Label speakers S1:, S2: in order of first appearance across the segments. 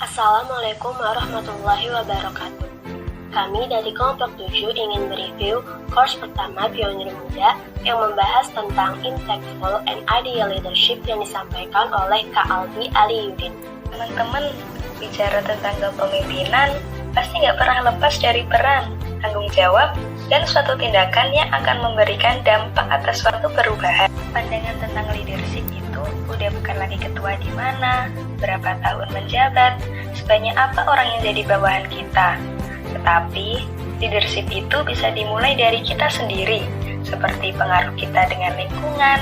S1: Assalamualaikum warahmatullahi wabarakatuh. Kami dari kelompok 7 ingin mereview course pertama Pionir Muda yang membahas tentang Impactful and Ideal Leadership yang disampaikan oleh Kak Albi Aliyudin.
S2: Teman-teman, bicara tentang kepemimpinan, pasti nggak pernah lepas dari peran, tanggung jawab, dan suatu tindakan yang akan memberikan dampak atas suatu perubahan. Pandangan tentang leadership itu udah bukan lagi ketua di mana, berapa tahun menjabat, sebanyak apa orang yang jadi bawahan kita. Tetapi, leadership itu bisa dimulai dari kita sendiri, seperti pengaruh kita dengan lingkungan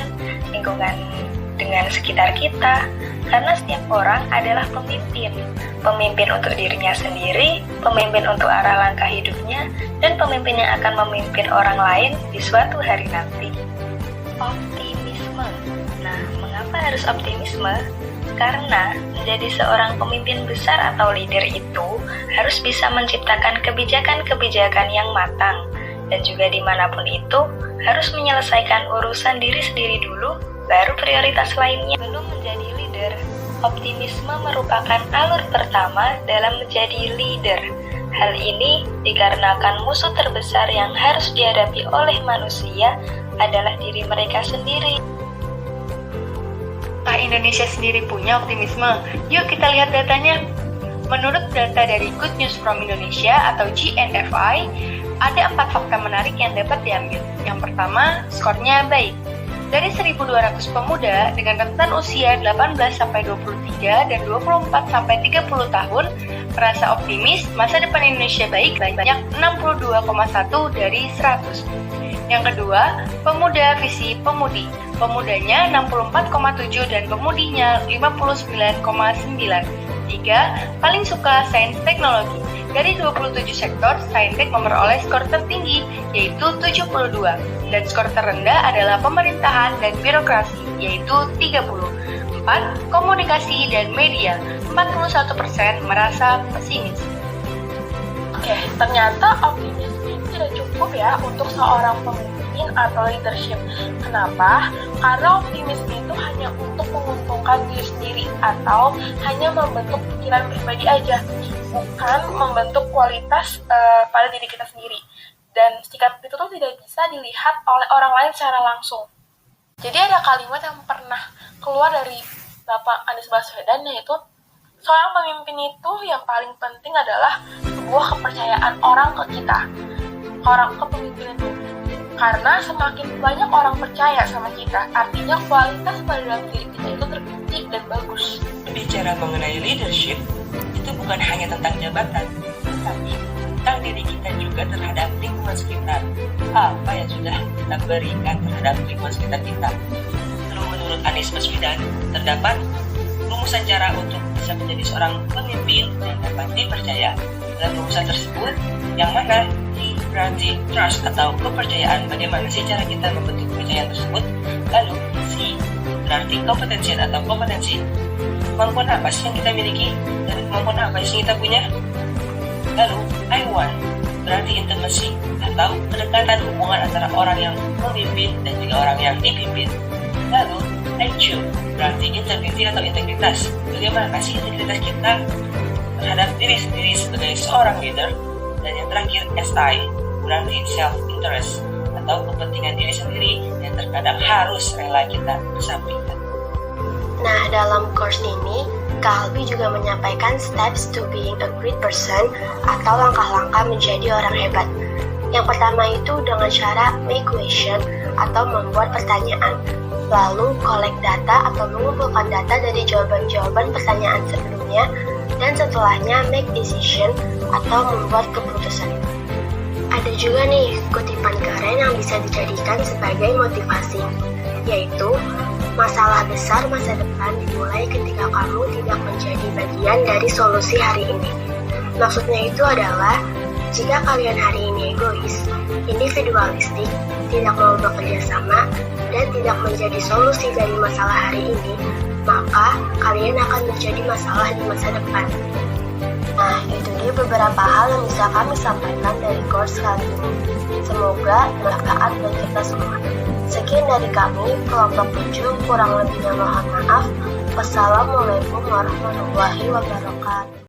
S2: dengan sekitar kita, karena setiap orang adalah pemimpin untuk dirinya sendiri, pemimpin untuk arah langkah hidupnya, dan pemimpin yang akan memimpin orang lain di suatu hari nanti. Optimisme. Nah, mengapa harus optimisme? Karena menjadi seorang pemimpin besar atau leader itu harus bisa menciptakan kebijakan-kebijakan yang matang, dan juga dimanapun itu harus menyelesaikan urusan diri sendiri dulu, baru prioritas lainnya. Belum menjadi leader, optimisme merupakan alur pertama dalam menjadi leader. Hal ini dikarenakan musuh terbesar yang harus dihadapi oleh manusia adalah diri mereka sendiri.
S3: Indonesia sendiri punya optimisme. Yuk kita lihat datanya. Menurut data dari Good News from Indonesia atau GNFI, ada 4 fakta menarik yang dapat diambil. Yang pertama, skornya baik. Dari 1.200 pemuda dengan rentan usia 18-23 dan 24-30 tahun merasa optimis masa depan Indonesia baik banyak 62,1 dari 100. Yang kedua, pemuda visi pemudi. Pemudanya 64,7 dan pemudinya 59,9. 3. Paling suka sains teknologi. Dari 27 sektor, Saintek memperoleh skor tertinggi, yaitu 72. Dan skor terendah adalah pemerintahan dan birokrasi, yaitu 30. 4. Komunikasi dan media. 41% merasa pesimis.
S4: Oke, ternyata optimisme itu tidak cukup ya untuk seorang pemimpin atau leadership. Kenapa? Karena optimisme itu hanya untuk menguntungkan diri sendiri atau hanya membentuk pikiran pribadi aja, bukan membentuk kualitas pada diri kita sendiri. Dan sikap itu tuh tidak bisa dilihat oleh orang lain secara langsung. Jadi ada kalimat yang pernah keluar dari Bapak Anies Baswedan, yaitu seorang pemimpin itu yang paling penting adalah sebuah kepercayaan orang ke kita, orang ke pemimpin itu. Karena semakin banyak orang percaya sama kita, artinya kualitas pada dalam diri kita itu terbentuk dan bagus.
S5: Bicara mengenai leadership, itu bukan hanya tentang jabatan, tapi tentang diri kita juga terhadap lingkungan sekitar. Apa yang sudah kita berikan terhadap lingkungan sekitar kita. Lalu menurut Anies Baswedan, terdapat rumusan cara untuk bisa menjadi seorang pemimpin yang dapat dipercaya. Dalam rumusan tersebut, yang mana berarti trust atau kepercayaan, bagaimana sih cara kita membentuk kepercayaan tersebut. Lalu C berarti kompetensi atau kompetensi, kemampuan apa sih yang kita miliki dan kemampuan apa sih yang kita punya. Lalu I want berarti intimacy atau kedekatan hubungan antara orang yang memimpin dan juga orang yang dipimpin. Lalu IQ berarti integrity atau integritas, bagaimana sih integritas kita terhadap diri sendiri sebagai seorang leader. Dan yang terakhir SI berarti self-interest atau kepentingan diri sendiri yang terkadang harus rela kita kesampingkan.
S1: Nah, dalam course ini, Kak Albi juga menyampaikan steps to being a great person atau langkah-langkah menjadi orang hebat. Yang pertama itu dengan cara make question atau membuat pertanyaan. Lalu collect data atau mengumpulkan data dari jawaban-jawaban pertanyaan sebelumnya, dan setelahnya make decision atau membuat keputusan. Ada juga nih kutipan keren yang bisa dijadikan sebagai motivasi, yaitu masalah besar masa depan dimulai ketika kamu tidak menjadi bagian dari solusi hari ini. Maksudnya itu adalah jika kalian hari ini egois, individualistik, tidak mau bekerja sama, dan tidak menjadi solusi dari masalah hari ini, maka kalian akan menjadi masalah di masa depan. Nah, itu dia beberapa hal yang bisa kami sampaikan dari course kali ini. Semoga bermanfaat bagi kita semua. Sekian dari kami, kelompok 7, kurang lebihnya mohon maaf. Wassalamualaikum warahmatullahi wabarakatuh.